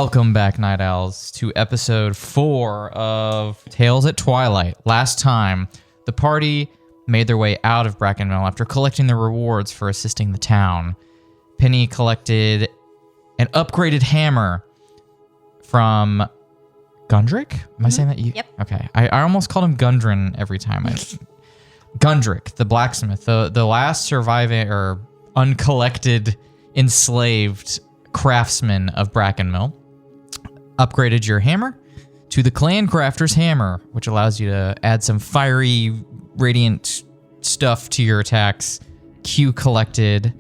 Welcome back, Night Owls, to episode 4 of Tales at Twilight. Last time, the party made their way out of Brackenmill after collecting the rewards for assisting the town. Penny collected an upgraded hammer from Gundrick? Am I saying that? Yep. Okay. I almost called him Gundren every time. Gundrick, the blacksmith, the last surviving or uncollected, enslaved craftsman of Brackenmill, upgraded your hammer to the Clan Crafter's Hammer, which allows you to add some fiery, radiant stuff to your attacks. Q collected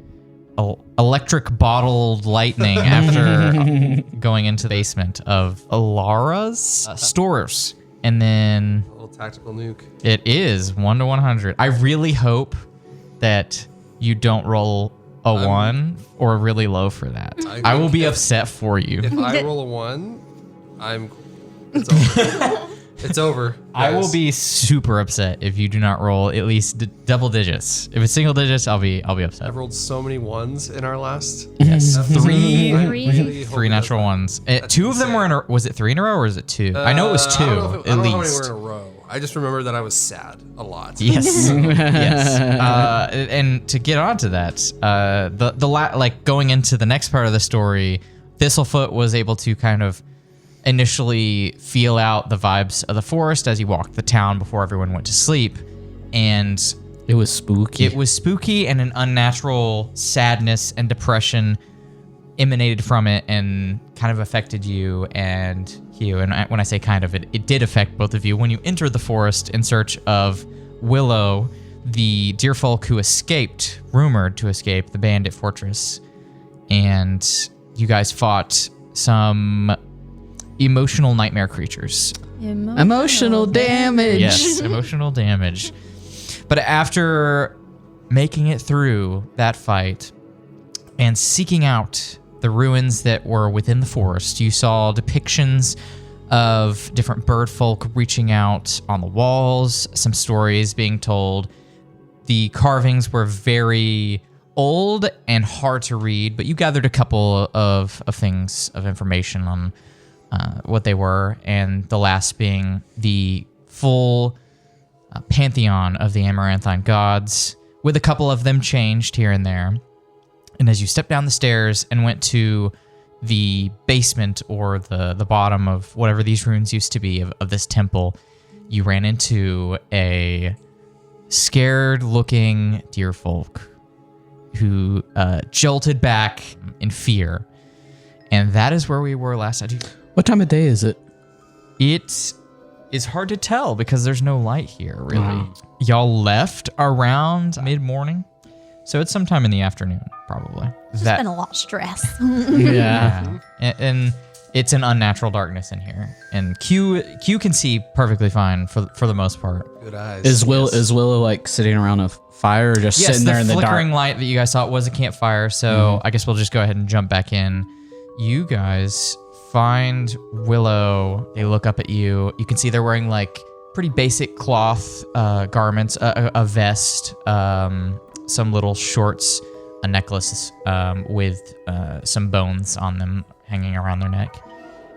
electric bottled lightning after going into the basement of Alara's stores. And then... a little tactical nuke. It is 1 to 100. I really hope that you don't roll a 1 or really low for that. I will be upset for you. If I roll a 1, it's over. It's over. I will be super upset if you do not roll at least double digits. If it's single digits, I'll be upset. I've rolled so many 1s in our last. Yes, Three. three natural ones. 2 of them were in a. Was it 3 in a row or was it 2? I know it was 2 I don't know at how many least. were in a row. I just remember that I was sad a lot. Yes, yes. And to get onto that, like going into the next part of the story, Thistlefoot was able to kind of initially feel out the vibes of the forest as he walked the town before everyone went to sleep, and it was spooky. It was spooky, and an unnatural sadness and depression emanated from it and kind of affected you and Hugh. And when I say kind of, it did affect both of you when you entered the forest in search of Willow, the deerfolk who escaped, rumored to escape, the bandit fortress. And you guys fought some emotional nightmare creatures. Emotional damage. Yes, emotional damage. But after making it through that fight and seeking out the ruins that were within the forest, you saw depictions of different bird folk reaching out on the walls, some stories being told. The carvings were very old and hard to read, but you gathered a couple of things of information on what they were, and the last being the full pantheon of the Amaranthine gods, with a couple of them changed here and there. And as you stepped down the stairs and went to the basement or the bottom of whatever these ruins used to be of this temple, you ran into a scared-looking deerfolk who jolted back in fear. And that is where we were last night. What time of day is it? It is hard to tell because there's no light here, really. Y'all left around mid-morning, so it's sometime in the afternoon, probably. It's been a lot of stress. Yeah. And it's an unnatural darkness in here. And Q can see perfectly fine for the most part. Good eyes. Is Willow like sitting around a fire or just sitting there in the dark? Yes, the flickering light that you guys saw was a campfire, so I guess we'll just go ahead and jump back in. You guys find Willow. They look up at you. You can see they're wearing like pretty basic cloth garments, a vest, some little shorts, a necklace with some bones on them hanging around their neck.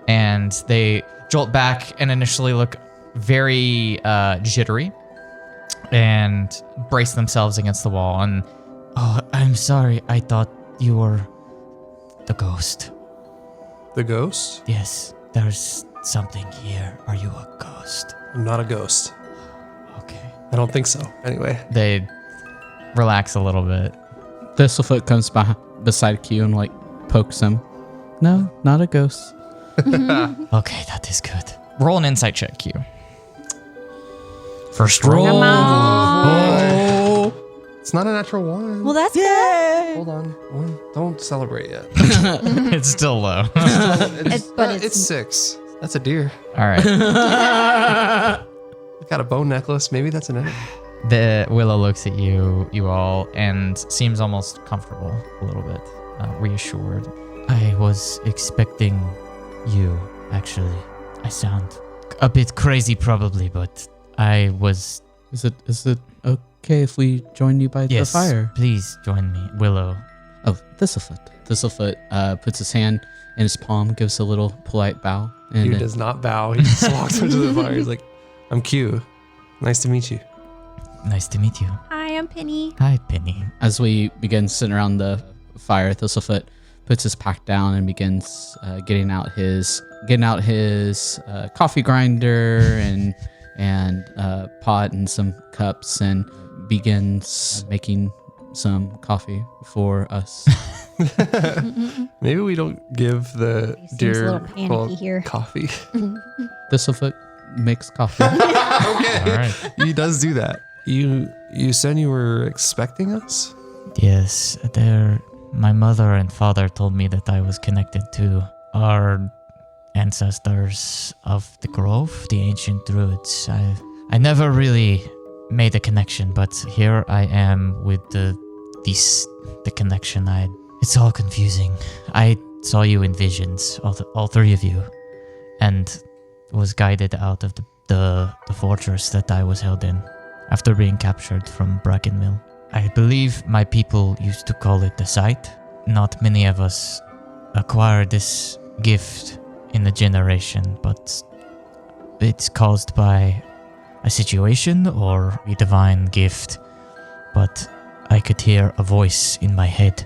And they jolt back and initially look very jittery and brace themselves against the wall. And, oh, I'm sorry. I thought you were the ghost. The ghost? Yes, there's something here. Are you a ghost? I'm not a ghost. Okay. I don't think so. Anyway. They relax a little bit. Thistlefoot comes beside Q and like pokes him. No, not a ghost. Okay, that is good. Roll an insight check, Q. First roll. Come on. It's not a natural 1. Well, that's good. Hold on. Don't celebrate yet. It's still low. It's 6. That's a deer. All right. Got a bone necklace. Maybe that's an egg. The Willow looks at you all, and seems almost comfortable a little bit, reassured. I was expecting you, actually. I sound a bit crazy probably, but I was... Is it okay if we join you by the fire? Please join me, Willow. Oh, Thistlefoot. Thistlefoot puts his hand in his palm, gives a little polite bow. And Q does not bow. He just walks into the fire. He's like, I'm Q. Nice to meet you. Nice to meet you. Hi, I'm Penny. Hi, Penny. as we begin sitting around the fire, Thistlefoot puts his pack down and begins getting out his coffee grinder and pot and some cups, and begins making some coffee for us. Maybe we don't give the He seems a deer little panicky here. coffee. Thistlefoot makes coffee. Okay. All right. He does do that. You said you were expecting us? Yes, my mother and father told me that I was connected to our ancestors of the Grove, the ancient druids. I never really made a connection, but here I am with the connection. It's all confusing. I saw you in visions, all three of you, and was guided out of the fortress that I was held in after being captured from Brackenmill. I believe my people used to call it the sight. Not many of us acquire this gift in a generation, but it's caused by a situation or a divine gift. But I could hear a voice in my head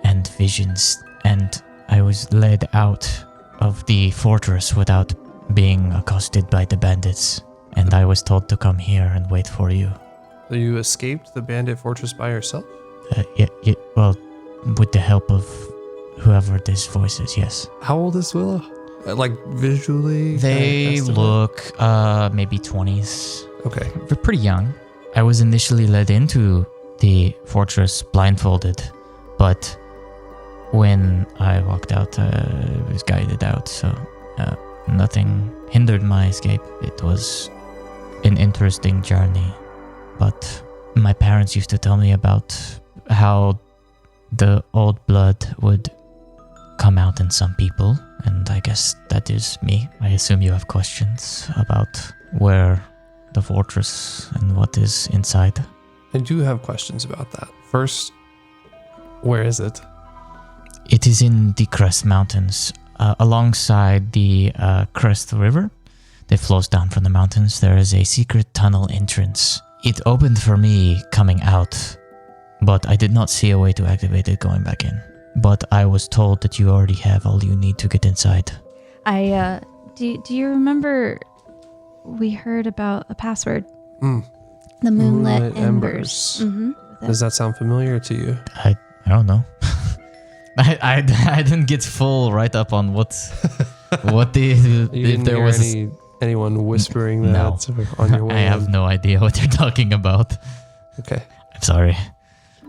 and visions, and I was led out of the fortress without being accosted by the bandits, and I was told to come here and wait for you. So you escaped the bandit fortress by yourself? Well, with the help of whoever this voice is, yes. How old is Willow? Like visually? They estimate? look maybe 20s. Okay. They're pretty young. I was initially led into the fortress blindfolded, but when I walked out, I was guided out, so nothing hindered my escape. It was an interesting journey, but my parents used to tell me about how the old blood would come out in some people, and I guess that is me. I assume you have questions about where the fortress and what is inside. I do have questions about that. First, where is it? It is in the Crest Mountains, alongside the Crest River that flows down from the mountains. There is a secret tunnel entrance. It opened for me coming out, but I did not see a way to activate it going back in. But I was told that you already have all you need to get inside. Do you remember we heard about a password? Mm. The Moonlit Moonlit Embers. Embers. Mm-hmm. Does that sound familiar to you? I don't know. I didn't get full write up on what You if didn't there hear was anyone whispering that No. on your way I have in? no idea what you're talking about. Okay. I'm sorry.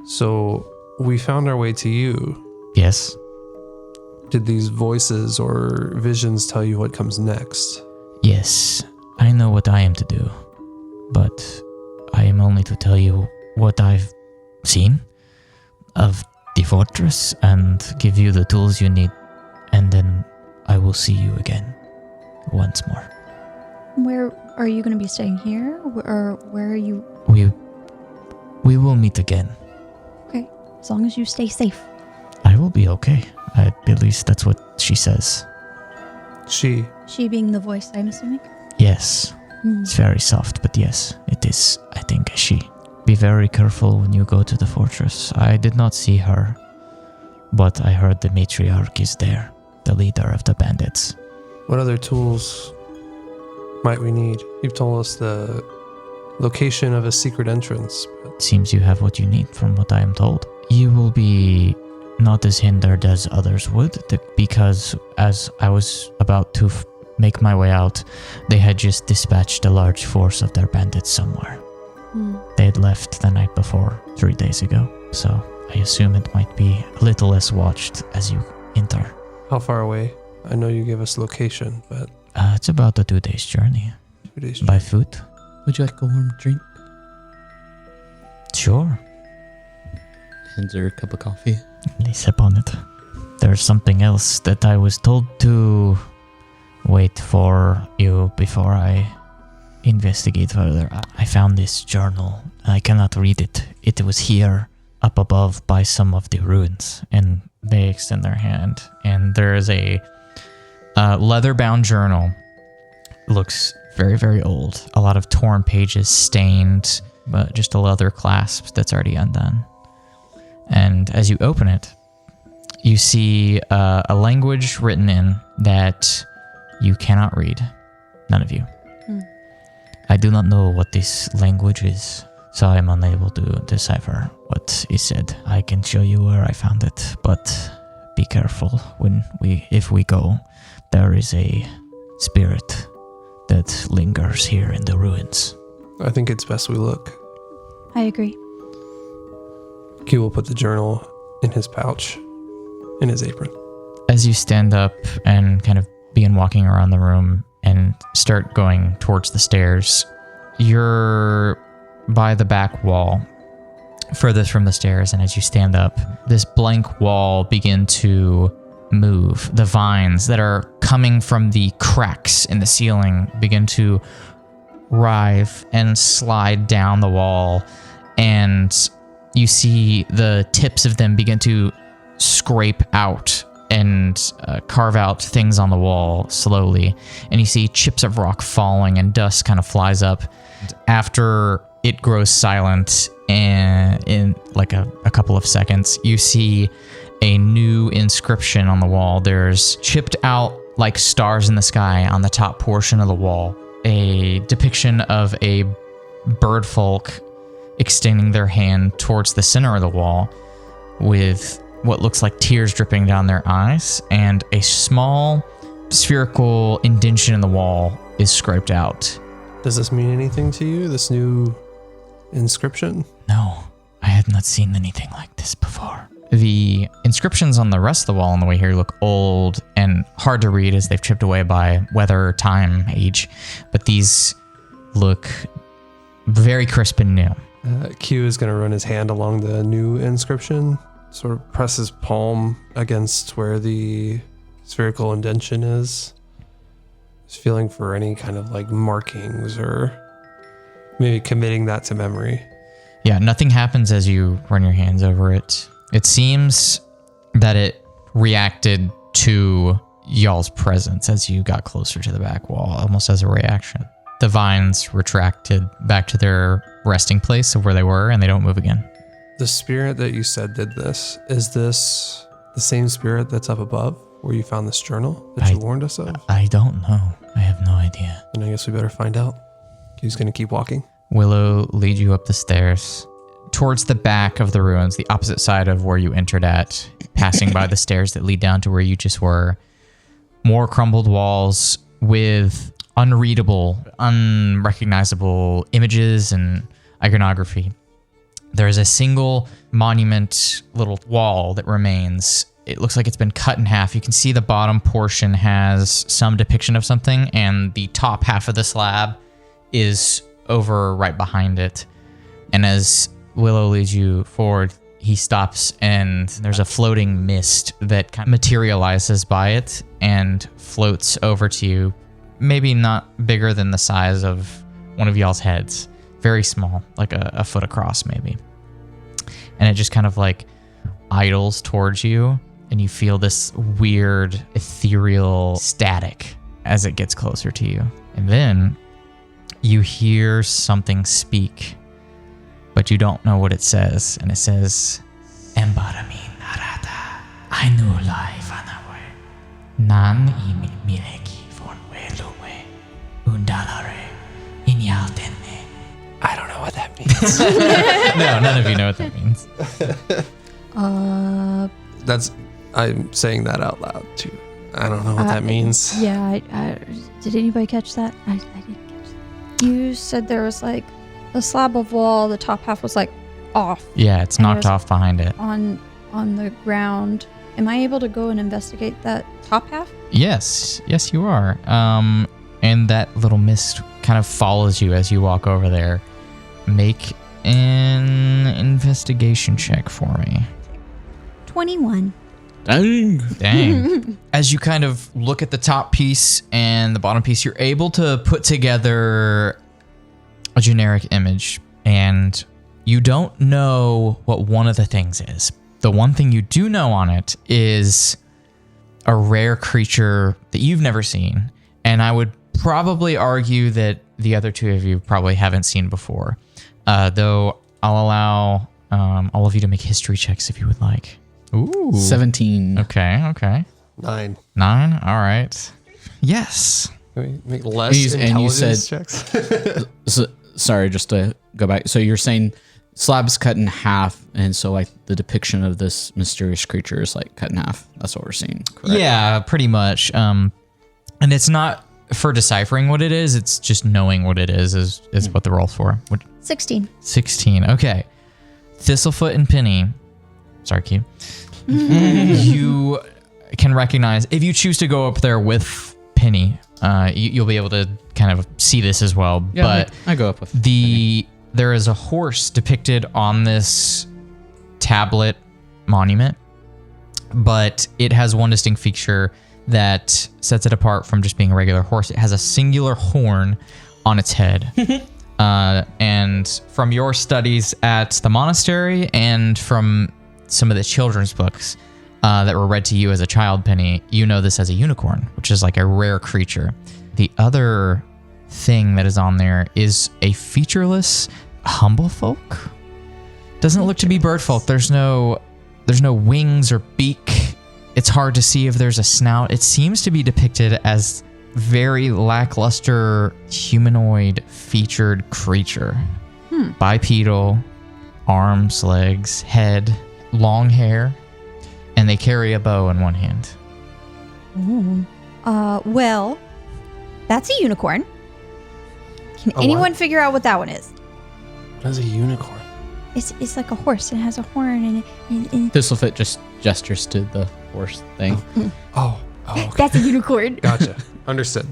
So we found our way to you. Yes. Did these voices or visions tell you what comes next? Yes. I know what I am to do, but I am only to tell you what I've seen of the fortress and give you the tools you need, and then I will see you again once more. Where are you going to be staying here, or where are you? We will meet again. Okay, as long as you stay safe. I will be okay. At least that's what she says. She. She being the voice, I'm assuming. Yes. It's very soft, but yes, it is, I think, a she. Be very careful when you go to the fortress. I did not see her, but I heard the matriarch is there, the leader of the bandits. What other tools might we need? You've told us the location of a secret entrance. But It seems you have what you need from what I am told. You will be not as hindered as others would, because as I was about to make my way out, they had just dispatched a large force of their bandits somewhere. They had left the night before, 3 days ago, so I assume it might be a little less watched as you enter. how far away? I know you gave us location, but It's about a 2 days journey 2 days. by foot. Would you like a warm drink? Sure. Hands her a cup of coffee. They sip on it. There's something else that I was told to wait for you before I investigate further. I found this journal. I cannot read it. It was here up above by some of the ruins. And they extend their hand. And there is a leather-bound journal. Looks very, very old. A lot of torn pages, stained, but just a leather clasp that's already undone. And as you open it, you see a language written in that you cannot read. None of you. I do not know what this language is, so I am unable to decipher what is said. I can show you where I found it, but be careful if we go. There is a spirit that lingers here in the ruins. I think it's best we look. I agree. Q will put the journal in his pouch, in his apron. As you stand up and kind of begin walking around the room and start going towards the stairs, you're by the back wall, furthest from the stairs, and as you stand up, this blank wall begin to move. The vines that are coming from the cracks in the ceiling begin to writhe and slide down the wall, and you see the tips of them begin to scrape out and carve out things on the wall slowly. And you see chips of rock falling and dust kind of flies up. After it grows silent and in like a couple of seconds, you see a new inscription on the wall. There's chipped out like stars in the sky on the top portion of the wall. A depiction of a bird folk extending their hand towards the center of the wall with what looks like tears dripping down their eyes, and a small spherical indentation in the wall is scraped out. Does this mean anything to you, this new inscription? No, I had not seen anything like this before. The inscriptions on the rest of the wall on the way here look old and hard to read as they've chipped away by weather, time, age, but these look very crisp and new. Q is going to run his hand along the new inscription, sort of press his palm against where the spherical indentation is. Just feeling for any kind of like markings or maybe committing that to memory. Yeah, nothing happens as you run your hands over it. It seems that it reacted to y'all's presence as you got closer to the back wall, almost as a reaction. The vines retracted back to their resting place of where they were, and they don't move again. The spirit that you said did this, is this the same spirit that's up above where you found this journal that you warned us of? I don't know. I have no idea. And I guess we better find out. Q's going to keep walking. Willow leads you up the stairs towards the back of the ruins, the opposite side of where you entered at, passing by the stairs that lead down to where you just were. More crumbled walls with unreadable, unrecognizable images and iconography. There is a single monument little wall that remains. It looks like it's been cut in half. You can see the bottom portion has some depiction of something, and the top half of the slab is over right behind it. And as Willow leads you forward, he stops, and there's a floating mist that kind of materializes by it and floats over to you. Maybe not bigger than the size of one of y'all's heads. Very small, like a foot across maybe. And it just kind of like idles towards you, and you feel this weird ethereal static as it gets closer to you. And then you hear something speak, but you don't know what it says. And it says, Embaramin harata, ainu lai fanawe, nan mileki von weluwe, undalare, inyaltene. I don't know what that means. No, none of you know what that means. I'm saying that out loud too. I don't know what that means. Yeah, did anybody catch that? I didn't catch that. You said there was like a slab of wall, the top half was like off. Yeah, it's knocked off behind it. On the ground. Am I able to go and investigate that top half? Yes, you are. And that little mist kind of follows you as you walk over there. Make an investigation check for me. 21. Dang. As you kind of look at the top piece and the bottom piece, you're able to put together a generic image, and You don't know what one of the things is. The one thing you do know on it is a rare creature that you've never seen. And I would probably argue that the other two of you probably haven't seen before. Though I'll allow all of you to make history checks if you would like. Ooh. 17. Okay. 9. 9? All right. Yes. Can we make less And you intelligence said- checks? So, sorry, just to go back. So you're saying slab is cut in half, and so like the depiction of this mysterious creature is like cut in half. That's what we're seeing, correct? Yeah, pretty much. And it's not for deciphering what it is. It's just knowing what it is what the roll's for. 16. 16. Okay. Thistlefoot and Penny. Sorry, Q. You can recognize, if you choose to go up there with Penny, you'll be able to kind of see this as well. Yeah, but I go up with there is a horse depicted on this tablet monument, but it has one distinct feature that sets it apart from just being a regular horse. It has a singular horn on its head. And from your studies at the monastery and from some of the children's books that were read to you as a child, Penny, you know this as a unicorn, which is like a rare creature. The other thing that is on there is a featureless humble folk. Doesn't look to be bird folk. There's no wings or beak. It's hard to see if there's a snout. It seems to be depicted as very lackluster humanoid featured creature. Bipedal, arms, legs, head, long hair, and they carry a bow in one hand. Ooh. Well, that's a unicorn. Can A anyone what? figure out what that one is? What is a unicorn? It's like a horse and it has a horn and Thistlefoot just gestures to the horse thing. Oh, okay. that's a unicorn. Gotcha. Understood.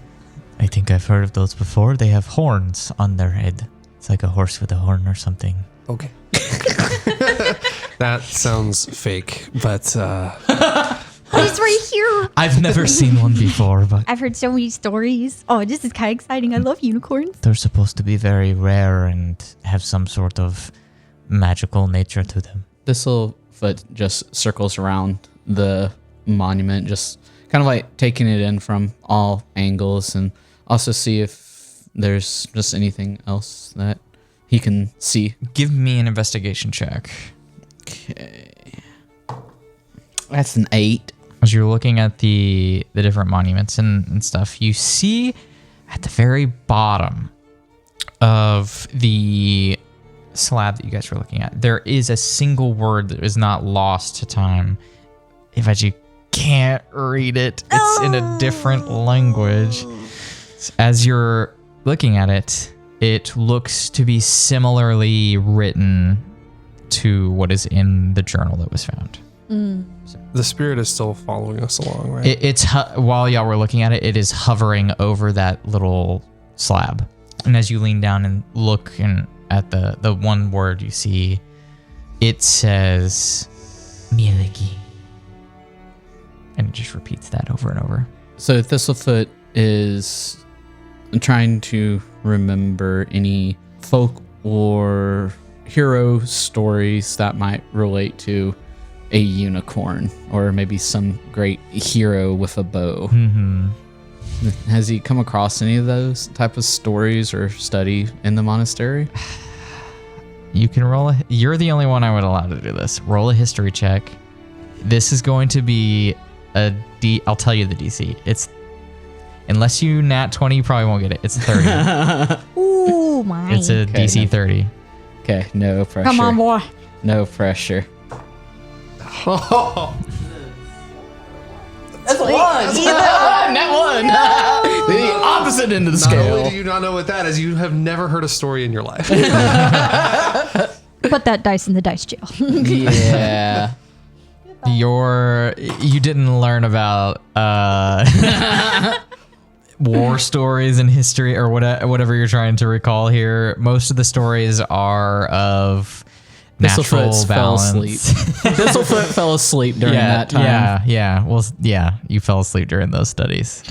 I think I've heard of those before. They have horns on their head. It's like a horse with a horn or something. Okay. That sounds fake, but He's right here. I've never seen one before, but I've heard so many stories. Oh, this is kind of exciting. I love unicorns. they're supposed to be very rare and have some sort of magical nature to them. Thistlefoot just circles around the monument, just kind of like taking it in from all angles, and also see if there's just anything else that he can see. Give me an investigation check. Okay. That's an 8. As you're looking at the different monuments and stuff, you see at the very bottom of the slab that you guys were looking at, there is a single word that is not lost to time. In fact, you can't read it. It's in a different language. As you're looking at it, it looks to be similarly written to what is in the journal that was found. the spirit is still following us along, right? It's while y'all were looking at it, it is hovering over that little slab. And as you lean down and look at the one word you see, it says Miligi. And it just repeats that over and over. So Thistlefoot is trying to remember any folk or hero stories that might relate to a unicorn or maybe some great hero with a bow. Mm-hmm. Has he come across any of those type of stories or study in the monastery? You can roll you're the only one I would allow to do this. Roll a history check. This is going to be I'll tell you the DC. It's, unless you nat 20, you probably won't get it. It's 30. Ooh, my. It's a Okay, DC no. 30. Okay, no pressure. Come on, boy. No pressure. That's That's one. Net one. The opposite end of the Not scale. only do you not know what that is, you have never heard a story in your life. Put that dice in the dice jail. Yeah. You didn't learn about war stories in history or whatever you're trying to recall here. Most of the stories are of natural Thistlefoot fell asleep. balance. Thistlefoot fell asleep during that time. Yeah. Well, yeah, you fell asleep during those studies.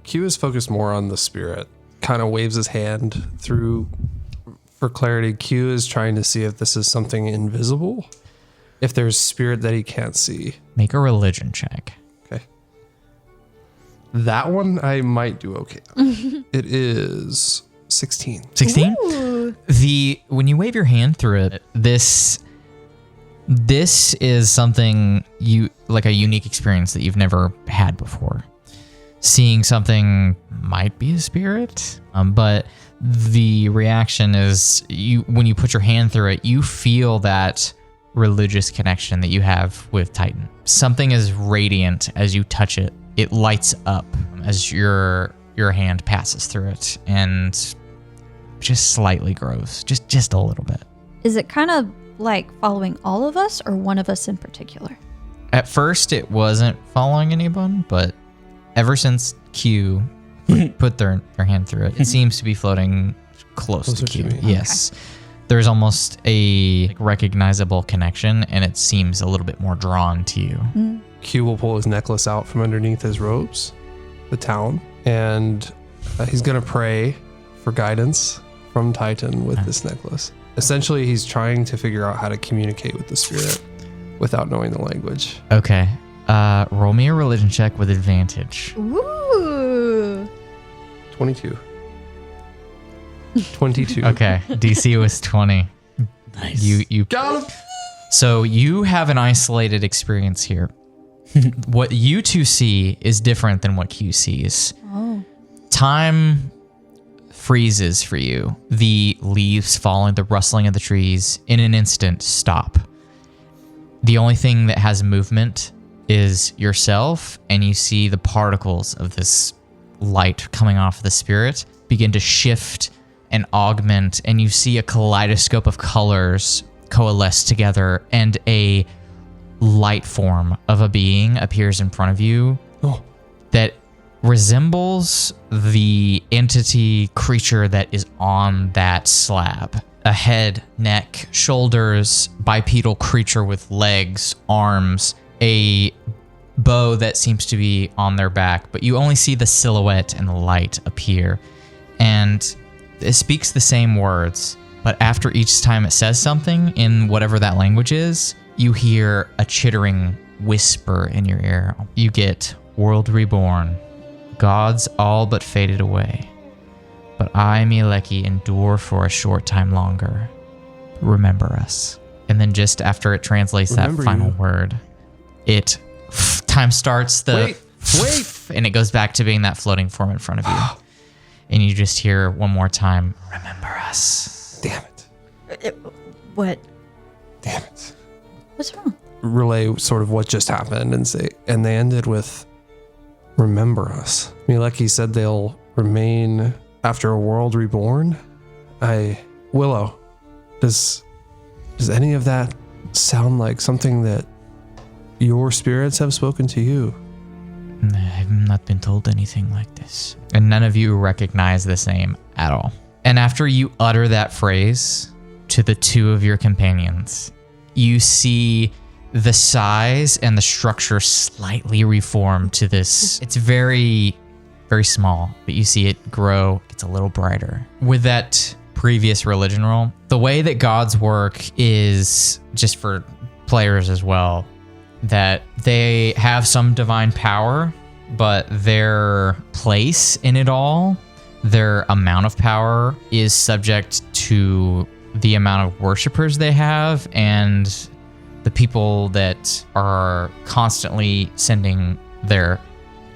Q is focused more on the spirit, kind of waves his hand through For clarity, Q is trying to see if this is something invisible. If there's spirit that he can't see. Make a religion check. Okay. That one I might do okay. It is 16. 16? Ooh. When you wave your hand through it, this is something like a unique experience that you've never had before. Seeing something might be a spirit, but the reaction is when you put your hand through it, you feel that religious connection that you have with Titan. Something is radiant as you touch it. It lights up as your hand passes through it, and just slightly grows, just a little bit. Is it kind of like following all of us or one of us in particular? At first, it wasn't following anyone, but ever since Q put their hand through it, it seems to be floating close Closer to Q. to me. Yes. There's almost a recognizable connection, and it seems a little bit more drawn to you. Q will pull his necklace out from underneath his robes, the town, and he's going to pray for guidance from Titan with this necklace. Essentially, he's trying to figure out how to communicate with the spirit without knowing the language. Okay. Roll me a religion check with advantage. Ooh. 22. 22. Okay. DC was 20. Nice. You Got him. So you have an isolated experience here. What you two see is different than what Q sees. Oh. Time freezes for you. The leaves falling, the rustling of the trees, in an instant stop. The only thing that has movement is yourself, and you see the particles of this light coming off the spirit begin to shift and augment, and you see a kaleidoscope of colors coalesce together, and a light form of a being appears in front of you that resembles the entity creature that is on that slab. A head, neck, shoulders, bipedal creature with legs, arms, a bow that seems to be on their back, but you only see the silhouette and the light appear. And it speaks the same words, but after each time it says something in whatever that language is, you hear a chittering whisper in your ear. You get, "World reborn, gods all but faded away, but I, Mieleki, endure for a short time longer. Remember us." And then just after it translates Remember that final you. word, time starts Wait. and it goes back to being that floating form in front of you. And you just hear one more time, "Remember us." Damn it. What? Damn it. What's wrong? Relay sort of what just happened and they ended with, "Remember us." Mieleki said they'll remain after a world reborn. Willow, does any of that sound like something that your spirits have spoken to you? I've not been told anything like this. And none of you recognize this name at all. And after you utter that phrase to the two of your companions, you see the size and the structure slightly reform to this. It's very, very small, but you see it grow. It's a little brighter. With that previous religion roll, the way that gods work is, just for players as well, that they have some divine power, but their place in it all, their amount of power, is subject to the amount of worshipers they have and the people that are constantly sending their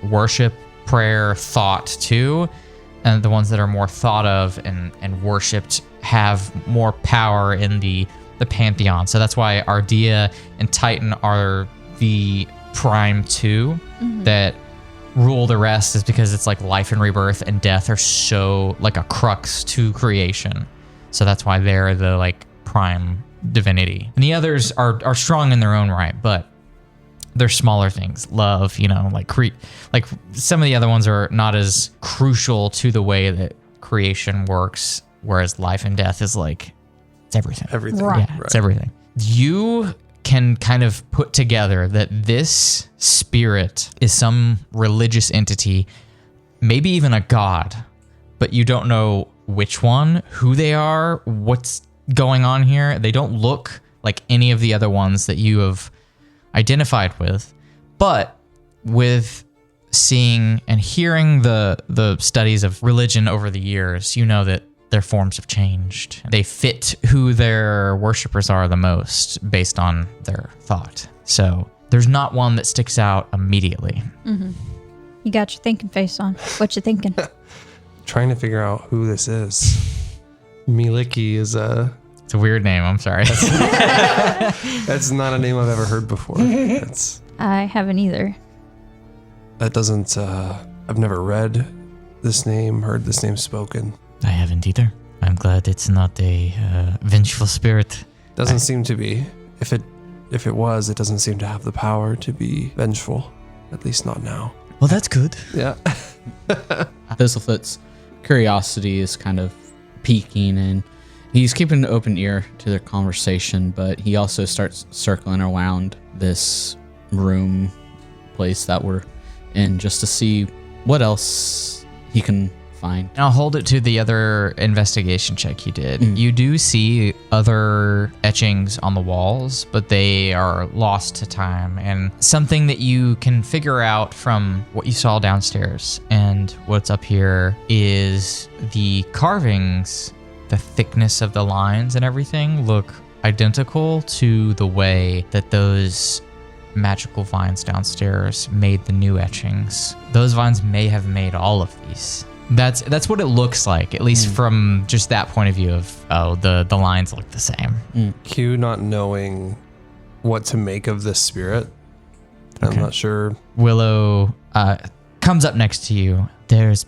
worship, prayer, thought to. And the ones that are more thought of and worshipped have more power in the pantheon. So that's why Ardea and Titan are the prime two that rule the rest, is because it's like life and rebirth and death are so like a crux to creation. So that's why they're the like prime divinity. And the others are strong in their own right, but they're smaller things. Love, like some of the other ones are not as crucial to the way that creation works, whereas life and death is like, it's everything. Everything. Right. Yeah, it's everything. You can kind of put together that this spirit is some religious entity, maybe even a god, but you don't know which one, who they are, what's going on here. They don't look like any of the other ones that you have identified with, but with seeing and hearing the studies of religion over the years, you know that their forms have changed. They fit who their worshippers are the most based on their thought. So there's not one that sticks out immediately. Mm-hmm. You got your thinking face on. What you thinking? Trying to figure out who this is. Miliki is It's a weird name. I'm sorry. that's not a name I've ever heard before. I haven't either. That doesn't, I've never read this name, heard this name spoken. I haven't either. I'm glad it's not a vengeful spirit. Doesn't seem to be. If it was, it doesn't seem to have the power to be vengeful. At least not now. Well, that's good. Yeah. Thistlefoot's curiosity is kind of peaking, and he's keeping an open ear to their conversation, but he also starts circling around this room place that we're in just to see what else he can find. I'll hold it to the other investigation check you did. You do see other etchings on the walls, but they are lost to time. And something that you can figure out from what you saw downstairs and what's up here is the carvings, the thickness of the lines and everything look identical to the way that those magical vines downstairs made the new etchings. Those vines may have made all of these. That's what it looks like, at least from just that point of view of, the lines look the same. Q not knowing what to make of this spirit. Okay. I'm not sure. Willow comes up next to you. There's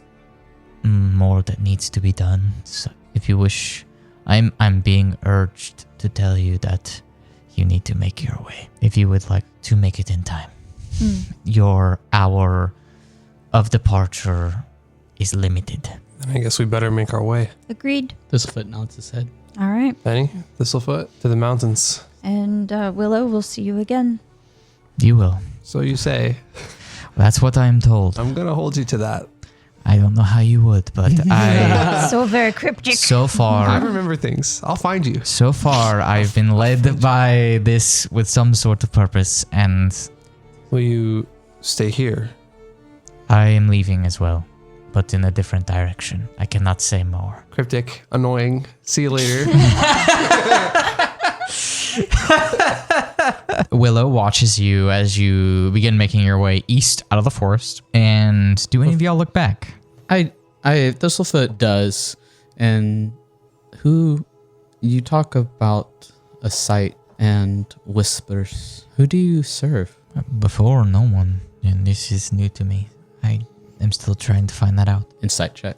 more that needs to be done. So if you wish, I'm being urged to tell you that you need to make your way. If you would like to make it in time. Your hour of departure is limited. I guess we better make our way. Agreed. Thistlefoot nods his head. All right. Penny, Thistlefoot, to the mountains. And Willow, we'll see you again. You will. So you say. That's what I am told. I'm going to hold you to that. I don't know how you would, but So very cryptic. so I far, remember things. I'll find you. I've been led by this with some sort of purpose, and Will you stay here? I am leaving as well, but in a different direction. I cannot say more. Cryptic, annoying. See you later. Willow watches you as you begin making your way east out of the forest. And do any of y'all look back? Thistlefoot does, and who you talk about a sight and whispers. Who do you serve? Before, no one. And this is new to me. I am still trying to find that out. Insight check.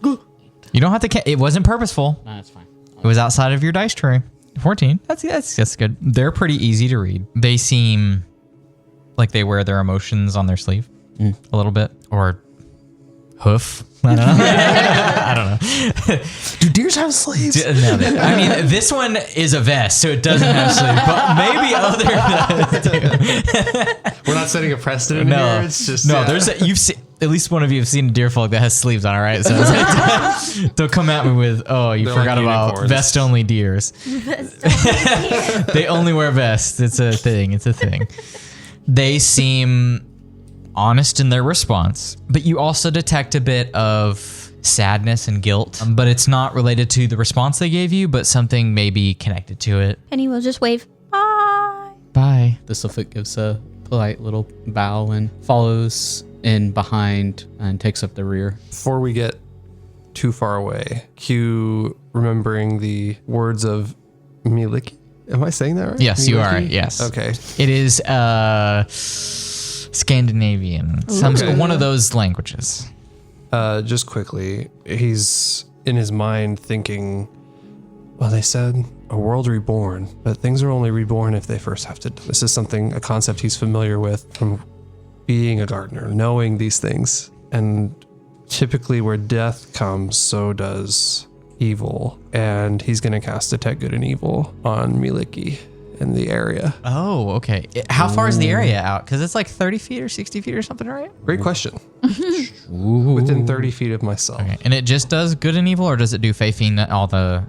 You don't have to. It wasn't purposeful. No, that's fine. It was outside of your dice tray. 14. That's good. They're pretty easy to read. They seem like they wear their emotions on their sleeve a little bit, or hoof. I don't know. I don't know. Do deers have sleeves? No, I mean, this one is a vest, so it doesn't have sleeves, but maybe other. We're not setting a precedent here. It's just you've seen, at least one of you have seen a deerfolk that has sleeves on, all right? So don't come at me with, you They're forgot like about unicorns. vest only deers. They only wear vests. It's a thing. They seem honest in their response, but you also detect a bit of sadness and guilt, but it's not related to the response they gave you, but something maybe connected to it. Penny will just wave. Bye. Bye. Thistlefoot gives a polite little bow and follows in behind and takes up the rear. Before we get too far away, Q remembering the words of Miliki. Am I saying that right? Yes, you are. Miliki? Yes. Okay. It is Scandinavian. One of those languages. Just quickly, he's in his mind thinking, well, they said a world reborn, but things are only reborn if they first have to. This is a concept he's familiar with from being a gardener, knowing these things. And typically where death comes, so does evil. And he's going to cast Detect Good and Evil on Miliki in the area. Oh, okay. How far is the area out? Because it's like 30 feet or 60 feet or something, right? Great question. Within 30 feet of myself. Okay. And it just does good and evil, or does it do Fey Fiend, all the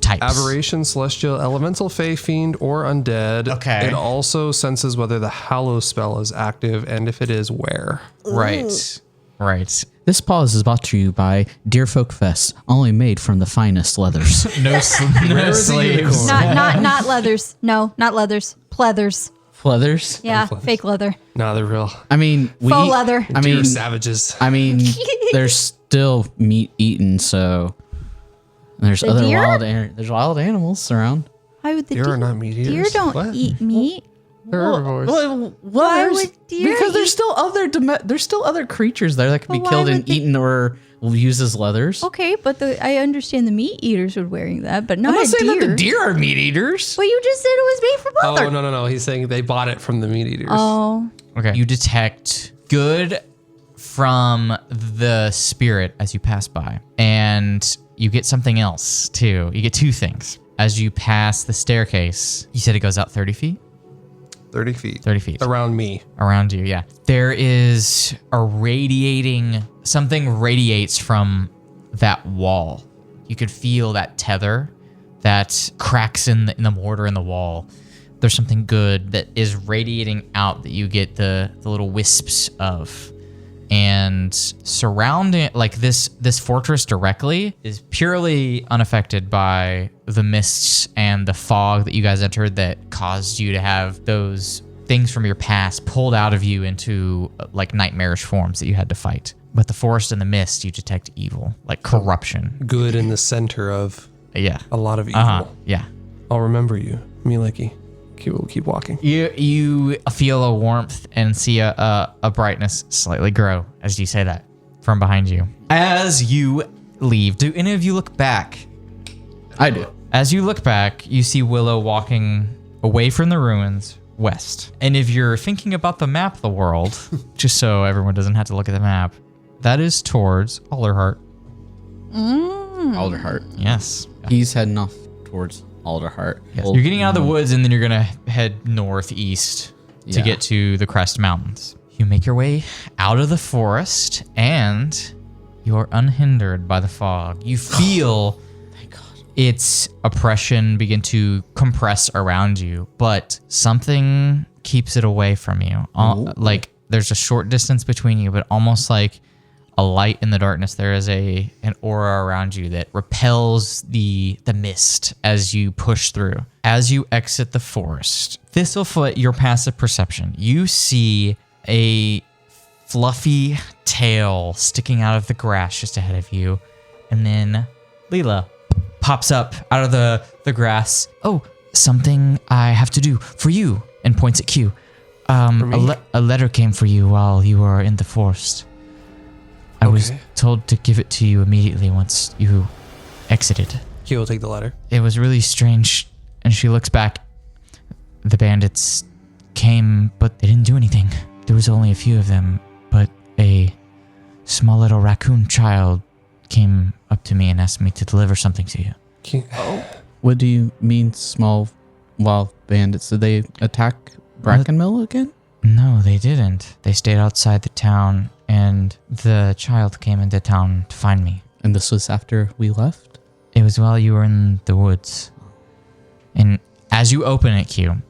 types? Aberration, celestial, elemental, fey, fiend, or undead. Okay. It also senses whether the hallow spell is active and if it is, where. Right. Right. This pause is brought to you by Deer Folk Fest, only made from the finest leathers. No slaves. Not leathers. No, not leathers. Pleathers. Leathers? Yeah, fake leather. No, they're real. I mean, Faux leather. I mean, Deer savages. I mean, there's still meat eaten, so there's The other deer? there's wild animals around. Why would the Deer are not meat eaters. Deer don't What? eat meat. They're herbivores. Why would deer Because there's eat- still other creatures there that can be But why killed and would they- eaten or used as leathers. Okay, but I understand the meat eaters would wearing that, but not I'm not a saying deer. that the deer are meat eaters. But you just said it was made for leather. Oh, no. He's saying they bought it from the meat eaters. Oh, Okay. You detect good from the spirit as you pass by. And you get something else too. You get two things. As you pass the staircase, you said it goes out 30 feet? 30 feet. 30 feet. Around me. Around you, yeah. There is something radiates from that wall. You could feel that tether, that cracks in the mortar in the wall. There's something good that is radiating out that you get the little wisps of. And surrounding, like this fortress directly is purely unaffected by the mists and the fog that you guys entered that caused you to have those things from your past pulled out of you into like nightmarish forms that you had to fight. But the forest and the mist, you detect evil, like corruption. Good in the center of Yeah. a lot of evil. Yeah. I'll remember you, Mileki. We'll keep walking. You feel a warmth and see a brightness slightly grow as you say that from behind you. As you leave, do any of you look back? I do. As you look back, you see Willow walking away from the ruins west. And if you're thinking about the map of the world, just so everyone doesn't have to look at the map, that is towards Alderheart. Alderheart. Yes. He's heading off towards Alderheart. Yes. You're getting out of the woods and then you're going to head northeast to Yeah. get to the Crest Mountains. You make your way out of the forest and you're unhindered by the fog. You feel Thank God. its oppression begin to compress around you, but something keeps it away from you. Like there's a short distance between you, but almost like a light in the darkness. There is an aura around you that repels the mist as you push through. As you exit the forest, Thistlefoot, your passive perception, you see a fluffy tail sticking out of the grass just ahead of you. And then Leela pops up out of the grass. Oh, something I have to do for you, and points at Q. A letter came for you while you were in the forest. I was told to give it to you immediately once you exited. He will take the letter. It was really strange, and she looks back. The bandits came, but they didn't do anything. There was only a few of them, but a small little raccoon child came up to me and asked me to deliver something to you. What do you mean, small wild bandits? Did they attack Brackenmill again? No, they didn't. They stayed outside the town, and the child came into town to find me. And this was after we left? It was while you were in the woods. And as you open it, Q,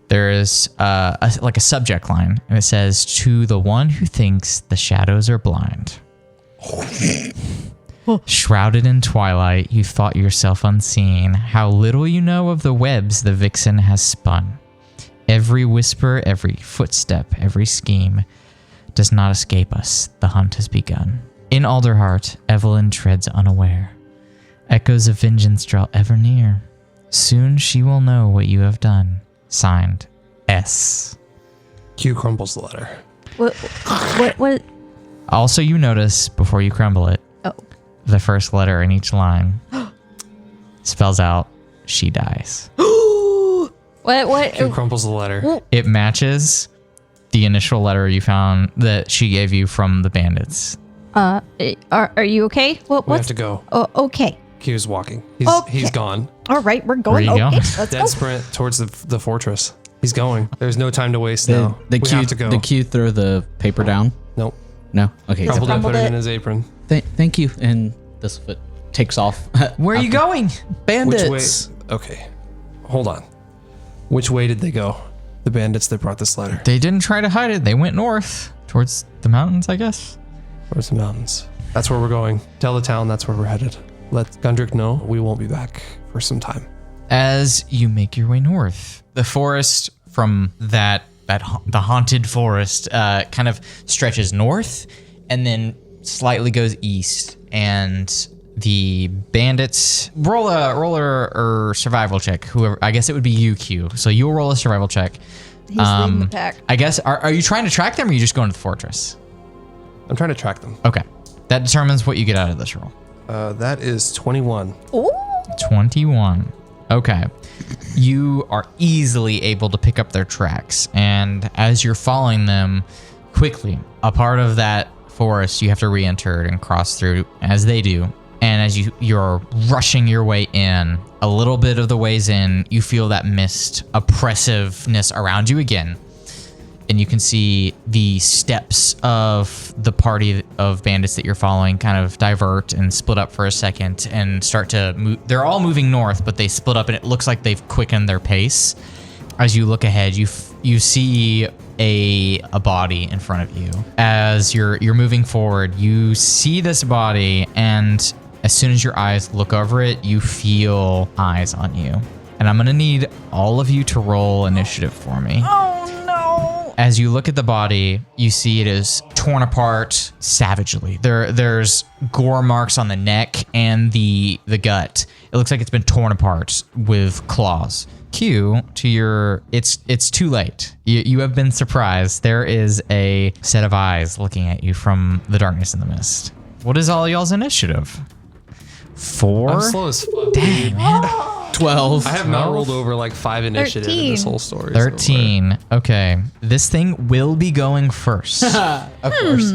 there is a subject line, and it says, "To the one who thinks the shadows are blind." Shrouded in twilight, you thought yourself unseen. How little you know of the webs the vixen has spun. Every whisper, every footstep, every scheme does not escape us. The hunt has begun. In Alderheart, Evelyn treads unaware. Echoes of vengeance draw ever near. Soon she will know what you have done. Signed, S. Q crumbles the letter. What? Also, you notice, before you crumble it, Oh. the first letter in each line spells out, she dies. What? Q crumbles the letter. It matches the initial letter you found that she gave you from the bandits. Are you okay? We have to go. Oh, okay. Q's walking. Okay. He's gone. All right, we're going. Where you Okay, going? let's Dead go. sprint towards the fortress. He's going. There's no time to waste now. The we have to go. The Q throw the paper down. Nope. No. Okay. He's Crumpled it, put crumbled it it. in his apron. Thank you. And Thistlefoot takes off. Where are you going? Bandits. Which way? Okay. Hold on. Which way did they go? The bandits that brought this letter. They didn't try to hide it. They went north towards the mountains, I guess. Towards the mountains. That's where we're going. Tell the town that's where we're headed. Let Gundrick know we won't be back for some time. As you make your way north, the forest from the haunted forest kind of stretches north and then slightly goes east, and the bandits roll a survival check. Whoever, I guess it would be you, Q. So you'll roll a survival check. He's leading the pack. I guess are you trying to track them, or are you just going to the fortress? I'm trying to track them. Okay, that determines what you get out of this roll. That is 21. Ooh. 21. Okay. You are easily able to pick up their tracks, and as you're following them quickly, a part of that forest you have to re-enter and cross through as they do. And as you're rushing your way in, a little bit of the ways in, you feel that mist oppressiveness around you again. And you can see the steps of the party of bandits that you're following kind of divert and split up for a second and start to move. They're all moving north, but they split up, and it looks like they've quickened their pace. As you look ahead, you see a body in front of you. As you're moving forward, you see this body, and as soon as your eyes look over it, you feel eyes on you. And I'm gonna need all of you to roll initiative for me. As you look at the body, you see it is torn apart savagely. There's gore marks on the neck and the gut. It looks like it's been torn apart with claws. Q, to your, it's too late. You have been surprised. There is a set of eyes looking at you from the darkness and the mist. What is all y'all's initiative? 4? I'm slow as fuck. Dang, man. 12. I have not rolled over like 5 initiative in this 13. whole story. so 13. Okay. This thing will be going first. Of course.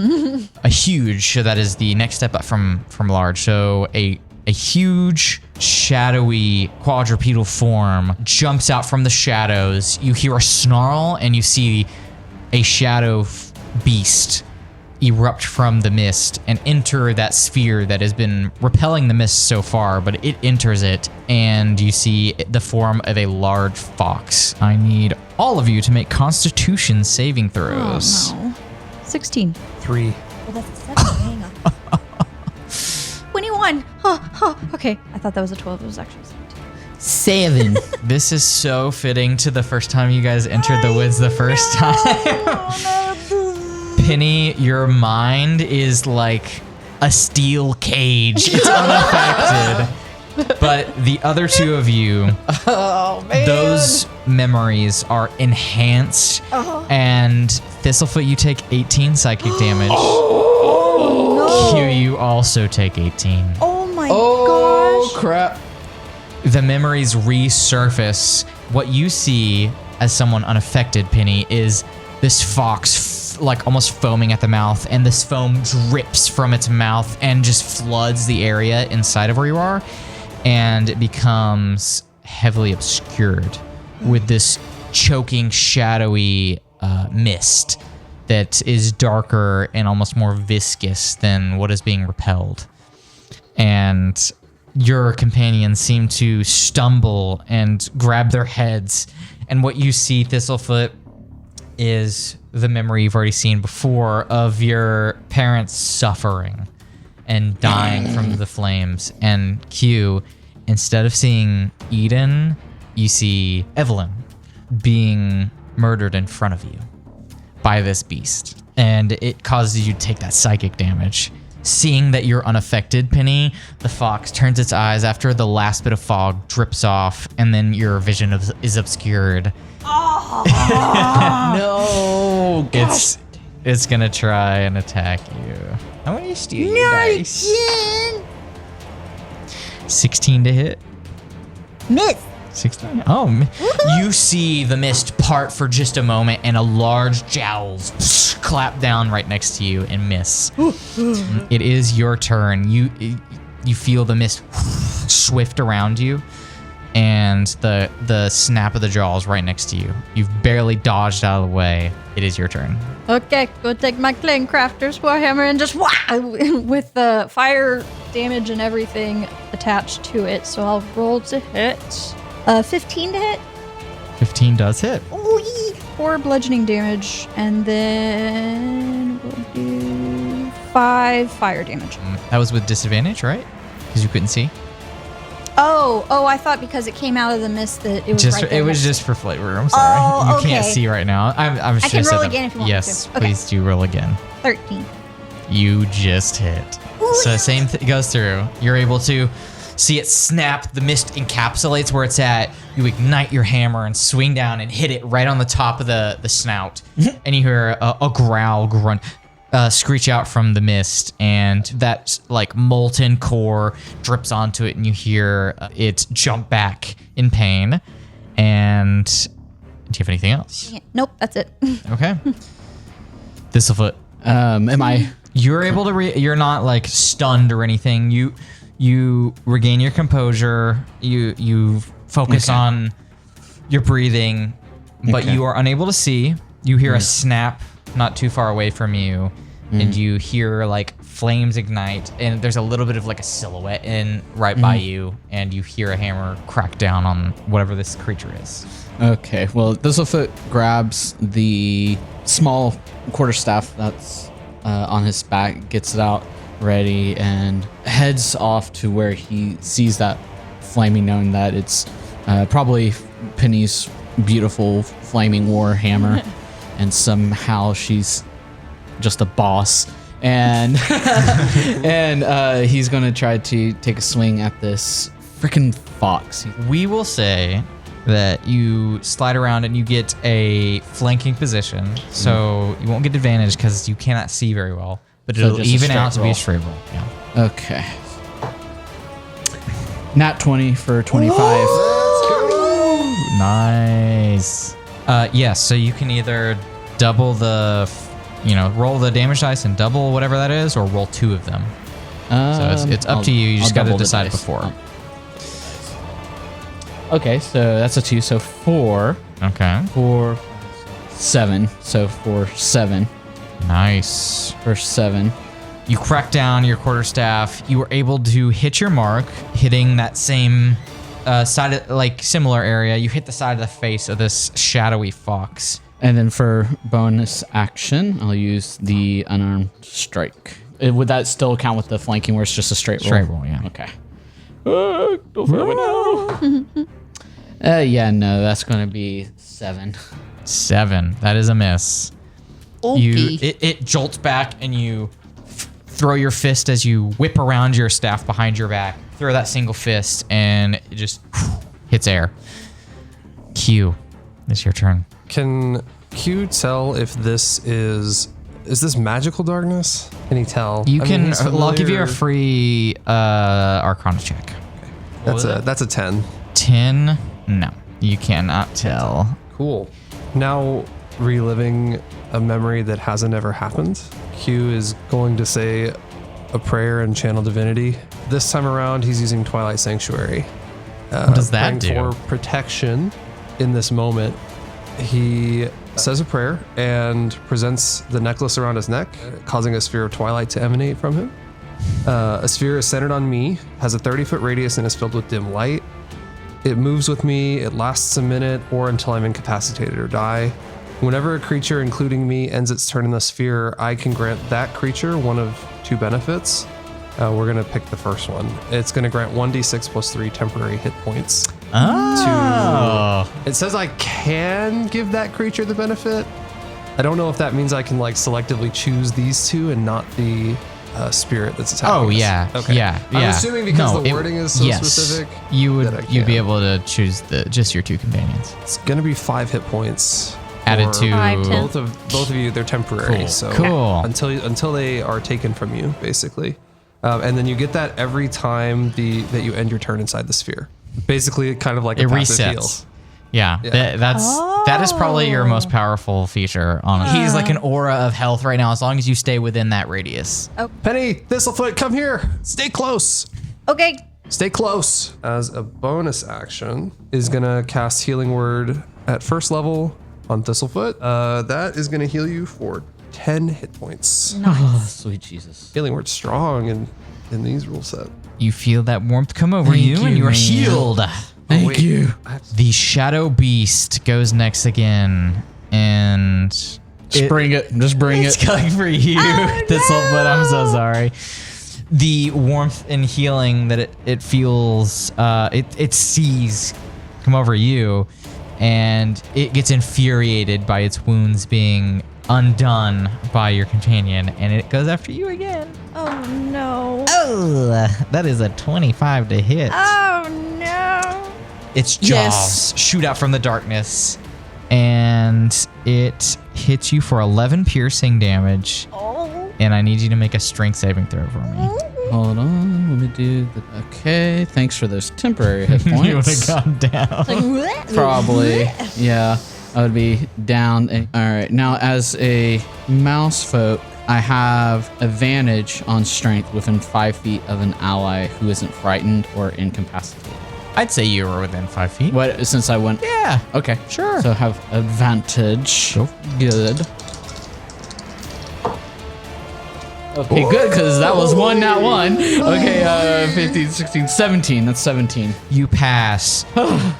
A huge, so that is the next step up from large. So a huge shadowy quadrupedal form jumps out from the shadows. You hear a snarl, and you see a shadow beast erupt from the mist and enter that sphere that has been repelling the mist so far, but it enters it, and you see the form of a large fox. I need all of you to make Constitution saving throws. Oh, no. 16. 3. Well, that's a 7. Hang on. 21. Okay. I thought that was a 12. It was actually 17. 7. This is so fitting to the first time you guys entered the woods the first time. Penny, your mind is like a steel cage. It's unaffected. But the other two of you, those memories are enhanced. And Thistlefoot, you take 18 psychic damage. Q, you also take 18. Oh my Oh, gosh. crap. The memories resurface. What you see as someone unaffected, Penny, is this fox like almost foaming at the mouth, and this foam drips from its mouth and just floods the area inside of where you are, and it becomes heavily obscured with this choking, shadowy mist that is darker and almost more viscous than what is being repelled. And your companions seem to stumble and grab their heads, and what you see, Thistlefoot, is the memory you've already seen before of your parents suffering and dying from the flames. And Q, instead of seeing Eden, you see Evelyn being murdered in front of you by this beast. And it causes you to take that psychic damage. Seeing that you're unaffected, Penny, the fox turns its eyes after the last bit of fog drips off, and then your vision is obscured. No. It's gonna try and attack you. I want you to steal your dice. 16 to hit. Miss. 16. Oh, you see the mist part for just a moment, and a large jowls clap down right next to you and miss. It is your turn. You feel the mist swift around you, and the snap of the jaws right next to you. You've barely dodged out of the way. It is your turn. Okay, go take my Clan Crafter's Warhammer and just with the fire damage and everything attached to it. So I'll roll to hit. 15 to hit. 15 does hit. Ooh, 4 bludgeoning damage, and then we'll do 5 fire damage. That was with disadvantage, right? Because you couldn't see. Oh, I thought because it came out of the mist that it was Just right there it was next just for flavor. I'm sorry. Oh, You can't okay. see right now. I should can have said roll that. again if you want me Yes, to. Okay. please do roll again. 13. You just hit. So same goes through. You're able to see it snap. The mist encapsulates where it's at. You ignite your hammer and swing down and hit it right on the top of the snout. And you hear a growl, grunt, screech out from the mist, and that like molten core drips onto it, and you hear it jump back in pain. And do you have anything else? Yeah, nope, that's it. Okay. Thistlefoot. Am I? You're able to. You're not like stunned or anything. You regain your composure. You focus Okay. on your breathing, but Okay. you are unable to see. You hear a snap not too far away from you, and you hear like flames ignite, and there's a little bit of like a silhouette right by you, and you hear a hammer crack down on whatever this creature is. Okay. Well, Thistlefoot grabs the small quarterstaff that's on his back, gets it out ready, and heads off to where he sees that flaming, knowing that it's probably Penny's beautiful flaming war hammer, and somehow she's just a boss. And and he's gonna try to take a swing at this freaking fox. We will say that you slide around and you get a flanking position, so you won't get advantage because you cannot see very well, but So it'll just a even straight out to be roll. a straight roll. Yeah. Okay. Nat 20 for 25. Nice. Yeah, so you can either double roll the damage dice and double whatever that is, or roll 2 of them. So it's up to you. You just got to double the decide dice. before. Okay, so that's a 2, so 4. Okay. 4, 7. So for 7. Nice. For 7. You crack down your quarterstaff. You were able to hit your mark, hitting that same side of, like, similar area. You hit the side of the face of this shadowy fox. And then for bonus action, I'll use the unarmed strike. Would that still count with the flanking where it's just a straight roll? Straight roll, yeah. Okay. Don't fail me now. Yeah, no, that's going to be 7. 7. That is a miss. It jolts back, and you throw your fist as you whip around your staff behind your back. Throw that single fist, and it just hits air. Q, it's your turn. Can Q tell if this is this magical darkness? Can he tell? You I mean, can. he's I'll give you a familiar- free Arcana check. That's a 10. 10. No, you cannot tell. Cool. Now reliving a memory that hasn't ever happened, Q is going to say a prayer and channel divinity. This time around, he's using Twilight Sanctuary. What does that praying do? for protection in this moment. He says a prayer and presents the necklace around his neck, causing a sphere of twilight to emanate from him. A sphere is centered on me, has a 30-foot radius, and is filled with dim light. It moves with me, it lasts a minute or until I'm incapacitated or die. Whenever a creature, including me, ends its turn in the sphere, I can grant that creature one of 2 benefits. We're going to pick the first one. It's going to grant 1d6 plus 3 temporary hit points. Oh. It says I can give that creature the benefit. I don't know if that means I can like selectively choose these 2 and not the spirit that's attacking Oh us. yeah. Okay. Yeah. I'm assuming because No, the wording is so yes. specific. You that I would. You'd be can. able to choose just your 2 companions. It's going to be 5 hit points. Added for to. 5, 10. both of you. They're temporary. Cool. So Cool. until they are taken from you, basically. And then you get that every time that you end your turn inside the sphere. Basically, kind of like a It passive heal. resets. Yeah, Yeah. that is probably your most powerful feature. Honestly, he's like an aura of health right now. As long as you stay within that radius. Penny, Thistlefoot, come here. Stay close. Okay, stay close. As a bonus action, is gonna cast Healing Word at first level on Thistlefoot. That is gonna heal you for 10 hit points. Oh, sweet Jesus. Healing Word's strong in these rule set. You feel that warmth come over Thank you, and you, you are man. healed. Thank you. The Shadow Beast goes next again, and Just bring it. Just bring it's it. coming for you, Thistlefoot. I'm so sorry. The warmth and healing that it feels, it sees come over you, and it gets infuriated by its wounds being undone by your companion, and it goes after you again. Oh no. Oh, that is a 25 to hit. Oh no. Its jaws Yes. shoot out from the darkness, and it hits you for 11 piercing damage. Oh. And I need you to make a strength saving throw for me. Hold on. Let me do the. Okay. Thanks for those temporary hit You would have points. gone down. Like, what? Probably. Yeah. I would be down. All right. Now, as a mouse folk, I have advantage on strength within 5 feet of an ally who isn't frightened or incapacitated. I'd say you were within 5 feet. What? Since I went. Yeah. Okay. Sure. So I have advantage. Go. Good. Okay, good, because that was one, not one. Okay, 15, 16, 17. That's 17. You pass.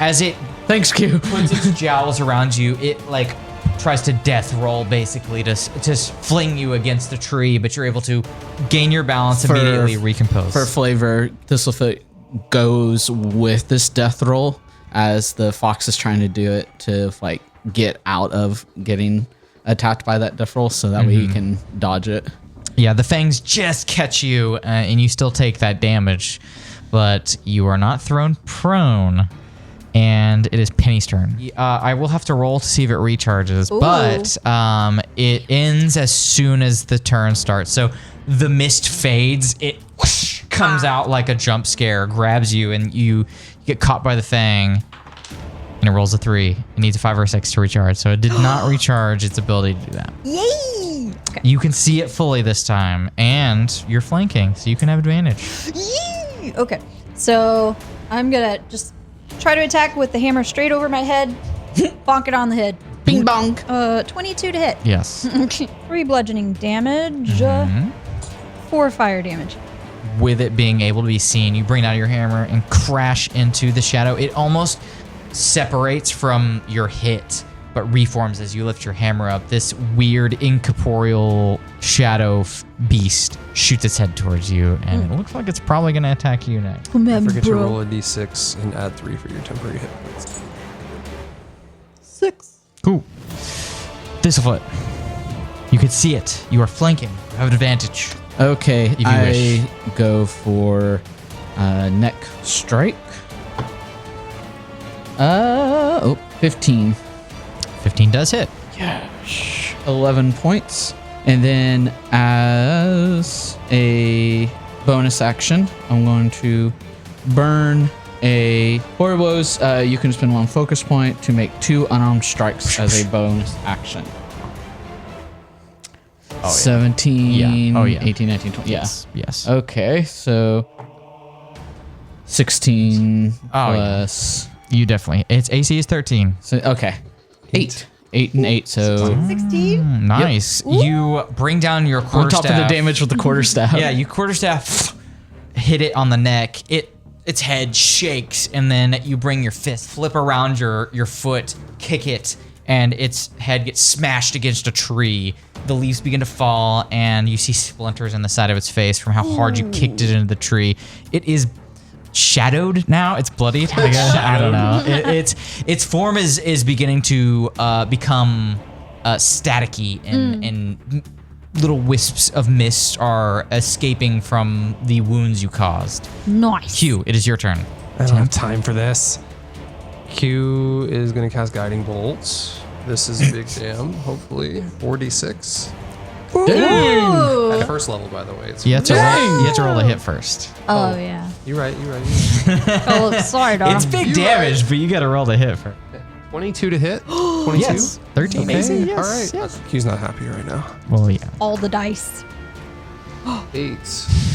As it Thanks, Q. puts its jowls around you, it like tries to death roll basically to fling you against the tree, but you're able to gain your balance, For- immediately recompose. For flavor, Thistlefoot goes with this death roll as the fox is trying to do it to like get out of getting attacked by that death roll, so that way he can dodge it. Yeah, the fangs just catch you, and you still take that damage, but you are not thrown prone. And it is Penny's turn. I will have to roll to see if it recharges, but it ends as soon as the turn starts. So the mist fades, it whoosh, comes out like a jump scare, grabs you, and you get caught by the fang. And it rolls a 3. It needs a 5 or a 6 to recharge, so it did not recharge its ability to do that. Yay! Okay. You can see it fully this time, and you're flanking, so you can have advantage. Yay! Okay. So I'm gonna just try to attack with the hammer straight over my head. Bonk it on the head. Bing bong. 22 to hit. Yes. 3 bludgeoning damage. 4 fire damage. With it being able to be seen, you bring out your hammer and crash into the shadow. It almost separates from your hit, but reforms as you lift your hammer up. This weird incorporeal shadow beast shoots its head towards you, and it looks like it's probably going to attack you next. Don't forget to roll a d6 and add 3 for your temporary hit points. 6. Cool. Thistlefoot, you can see it. You are flanking. You have an advantage. Okay, you I wish. go for neck strike. 15. 15 does hit. 11 points. And then as a bonus action, I'm going to burn a Horribos. You can spend 1 focus point to make 2 unarmed strikes as a bonus action. 17, Yeah. Oh, yeah. 18, 19, 20. Yes. Yes. Okay, so 16 Oh, plus. You definitely. Its AC is 13. So, okay. 8 and 8. So 16? Nice. You bring down your on quarterstaff. top of the damage with the quarterstaff. Yeah, you quarterstaff hit it on the neck. Its head shakes, and then you bring your fist, flip around your foot, kick it, and its head gets smashed against a tree. The leaves begin to fall, and you see splinters in the side of its face from how hard you kicked it into the tree. It is shadowed now. It's bloodied. I guess. I don't know. Its form is beginning to become staticky, and little wisps of mist are escaping from the wounds you caused. Nice. Q, it is your turn. I don't have time for this. Q is going to cast Guiding Bolt. This is a big jam, hopefully. 4d6. Ooh. At first level, by the way. It's You have to roll a hit first. Oh, yeah. You're right. Oh, sorry, dog. It's big damage, but you got to roll the hit first. 22 to hit. 22? Yes. 13 Okay. AC. Yes. All right. Yes. Q's not happy right now. Well, yeah. All the dice. 8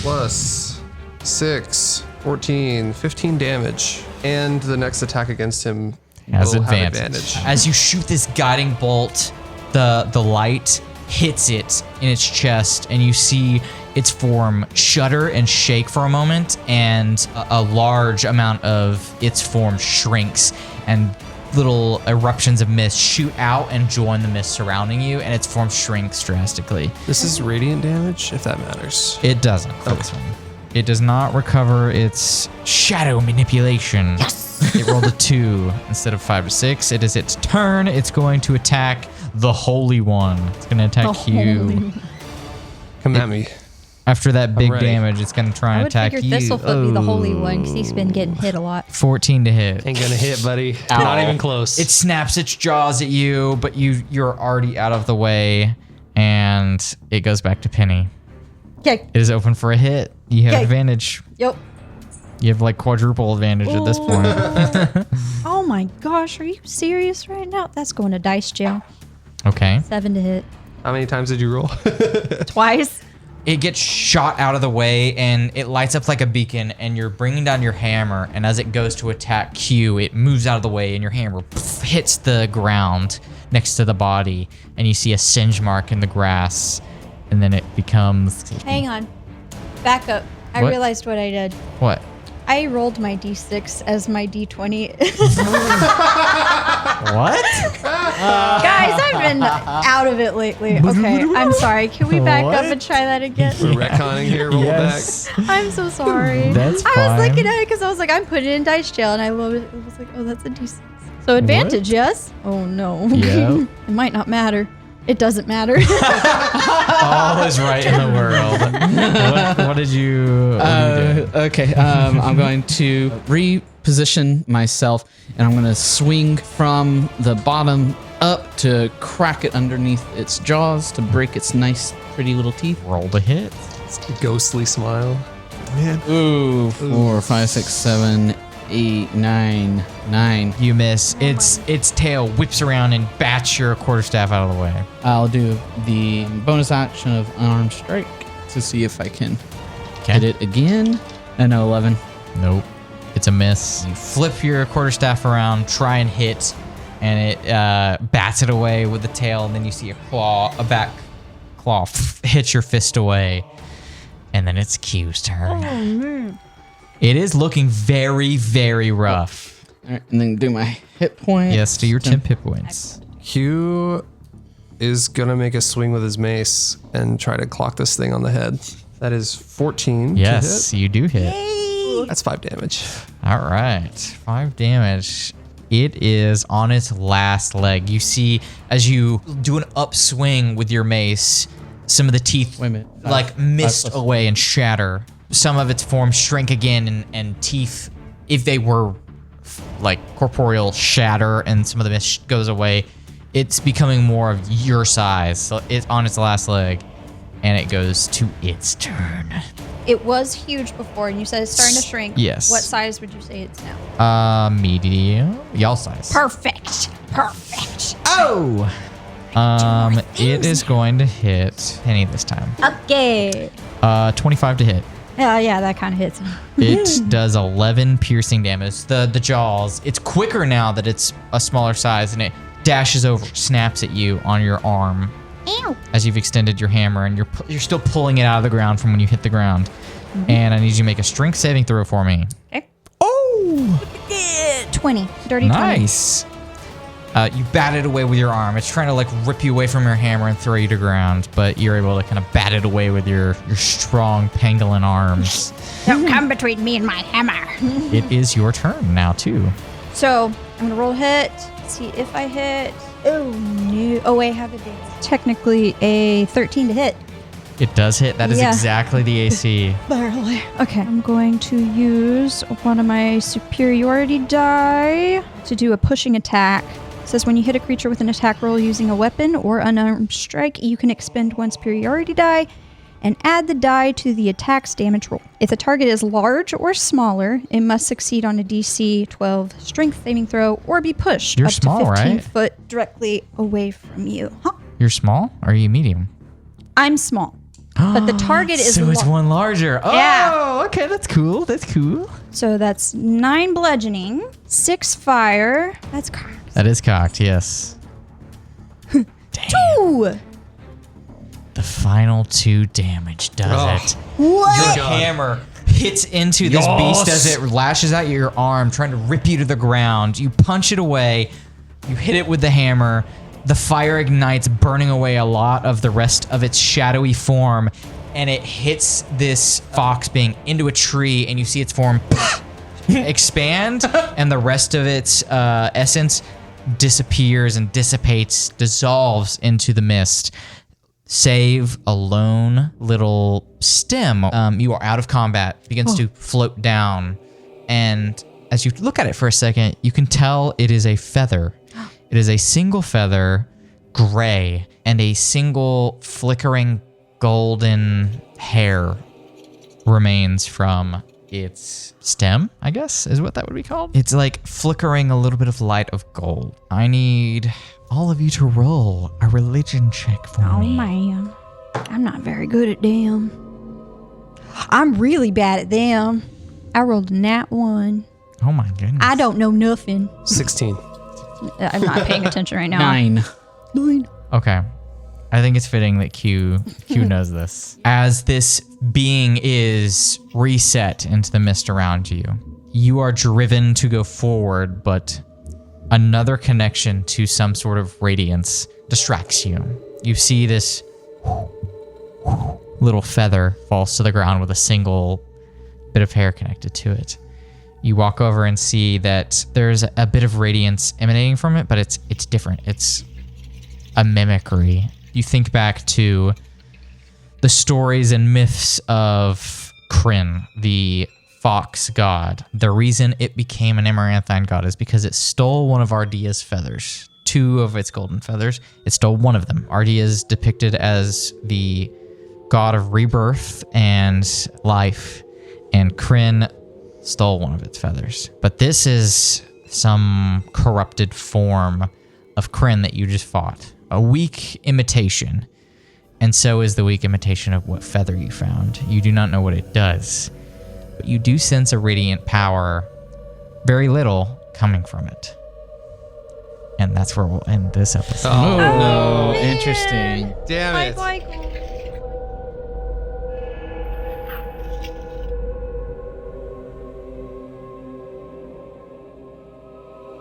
plus 6 14, 15 damage. And the next attack against him Has will advantage. have advantage. As you shoot this guiding bolt, the light hits it in its chest, and you see its form shudder and shake for a moment, and a large amount of its form shrinks, and little eruptions of mist shoot out and join the mist surrounding you, and its form shrinks drastically. This is radiant damage, if that matters. It doesn't for this one. It does not recover its shadow manipulation. Yes! It rolled a 2 instead of 5 to 6. It is its turn. It's going to attack the Holy One. It's going to attack you. Come at me. After that big ready. damage, it's going to try I and would attack figure you. Thistlefoot be the holy one because he's been getting hit a lot. 14 to hit. Ain't gonna hit, buddy. Ow. Not even close. It snaps its jaws at you, but you're already out of the way, and it goes back to Penny. Okay. It is open for a hit. You have Okay. advantage. Yep. You have like quadruple advantage at this point. Oh my gosh, are you serious right now? That's going to dice jail. Okay. 7 to hit. How many times did you roll? Twice. It gets shot out of the way, and it lights up like a beacon, and you're bringing down your hammer, and as it goes to attack Q, it moves out of the way, and your hammer hits the ground next to the body, and you see a singe mark in the grass, and then it becomes... Hang on. Back up. I What? realized what I did. What? I rolled my d6 as my d20. What? Guys, I've been out of it lately. Okay, I'm sorry. Can we back up and try that again? We're retconning here. Roll Yes. back. I'm so sorry. That's I was fine. looking at it because I was like, I'm putting it in dice jail, and I love it. It was like, oh, that's a d6. So advantage, yes? Oh no. Yep. It might not matter. It doesn't matter. All is right in the world. What did you do? Okay, I'm going to reposition myself, and I'm going to swing from the bottom up to crack it underneath its jaws to break its nice, pretty little teeth. Roll to hit. Ghostly smile. Man. Ooh, 4, 5, 6, 7, 8, 9, 9. You miss. Its tail whips around and bats your quarterstaff out of the way. I'll do the bonus action of unarmed strike to see if I can hit it again. No, 11. Nope. It's a miss. You flip your quarterstaff around, try and hit, and it bats it away with the tail, and then you see a back claw hit your fist away, and then it's Q's turn. Oh, man. It is looking very, very rough. All right, and then do my hit point. Yes, do your 10 hit points. Q is gonna make a swing with his mace and try to clock this thing on the head. That is 14 Yes, to you do hit. hit. That's 5 damage. All right, 5 damage. It is on its last leg. You see, as you do an upswing with your mace, some of the teeth Wait a minute. like mist 5 plus- away and shatter. Some of its form shrink again, and teeth, if they were like corporeal, shatter, and some of the mist goes away. It's becoming more of your size. So it's on its last leg, and it goes to its turn. It was huge before, and you said it's starting to shrink. Yes. What size would you say it's now? Medium, y'all size. Perfect. Perfect. Oh! It is going to hit Penny this time. Okay. 25 to hit. Yeah, that kind of hits. It does 11 piercing damage. The jaws, it's quicker now that it's a smaller size, and it dashes over, snaps at you on your arm. Ow. As you've extended your hammer, and you're still pulling it out of the ground from when you hit the ground. And I need you to make a strength saving throw for me. Okay. Oh! 20. Dirty 20. Nice. You bat it away with your arm. It's trying to like rip you away from your hammer and throw you to ground, but you're able to kind of bat it away with your strong pangolin arms. Don't come between me and my hammer. It is your turn now too. So I'm gonna roll a hit. See if I hit. Oh no! Oh wait, I have advantage. Technically a 13 to hit. It does hit. That is Yeah. exactly the AC. Barely. Okay. I'm going to use one of my superiority die to do a pushing attack. It says when you hit a creature with an attack roll using a weapon or unarmed strike, you can expend one superiority die and add the die to the attack's damage roll. If the target is large or smaller, it must succeed on a DC 12 strength saving throw or be pushed You're up small, to 15 right? foot directly away from you. Huh? You're small? Or are you medium? I'm small, but the target is so it's lar- one larger. Oh, Yeah. Okay, that's cool. That's cool. So that's 9 bludgeoning, 6 fire. That's cocked. That is cocked, yes. Damn. 2! The final 2 damage does it. What? Your hammer hits into this beast as it lashes out your arm, trying to rip you to the ground. You punch it away. You hit it with the hammer. The fire ignites, burning away a lot of the rest of its shadowy form, and it hits this fox being into a tree, and you see its form expand, and the rest of its essence disappears and dissipates, dissolves into the mist. Save a lone little stem. You are out of combat, begins to float down, and as you look at it for a second, you can tell it is a feather. It is a single feather, gray, and a single flickering golden hair remains from its stem, I guess, is what that would be called. It's like flickering a little bit of light of gold. I need all of you to roll a religion check for me. Oh, man. I'm not very good at them. I'm really bad at them. I rolled a nat 1. Oh my goodness. I don't know nothing. 16. I'm not paying attention right now. 9. 9. Okay. I think it's fitting that Q knows this. As this being is reset into the mist around you, you are driven to go forward, but another connection to some sort of radiance distracts you. You see this little feather falls to the ground with a single bit of hair connected to it. You walk over and see that there's a bit of radiance emanating from it, but it's different. It's a mimicry. You think back to the stories and myths of Kryn, the fox god. The reason it became an amaranthine god is because it stole one of Ardea's feathers, 2 of its golden feathers. It stole one of them. Ardea is depicted as the god of rebirth and life, and Kryn stole one of its feathers. But this is some corrupted form of Kryn that you just fought. A weak imitation. And so is the weak imitation of what feather you found. You do not know what it does, but you do sense a radiant power, very little, coming from it. And that's where we'll end this episode. Oh, interesting. Damn it.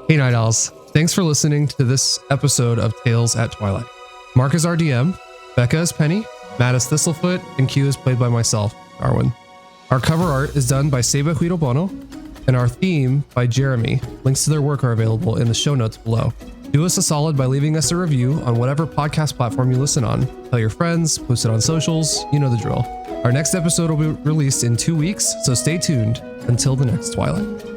Hey, Night Owls. Thanks for listening to this episode of Tales at Twilight. Mark is our DM, Becca is Penny, Matt is Thistlefoot, and Q is played by myself, Darwin. Our cover art is done by Seba Huidobono, and our theme by Jeremy. Links to their work are available in the show notes below. Do us a solid by leaving us a review on whatever podcast platform you listen on. Tell your friends, post it on socials, you know the drill. Our next episode will be released in 2 weeks, so stay tuned until the next Twilight.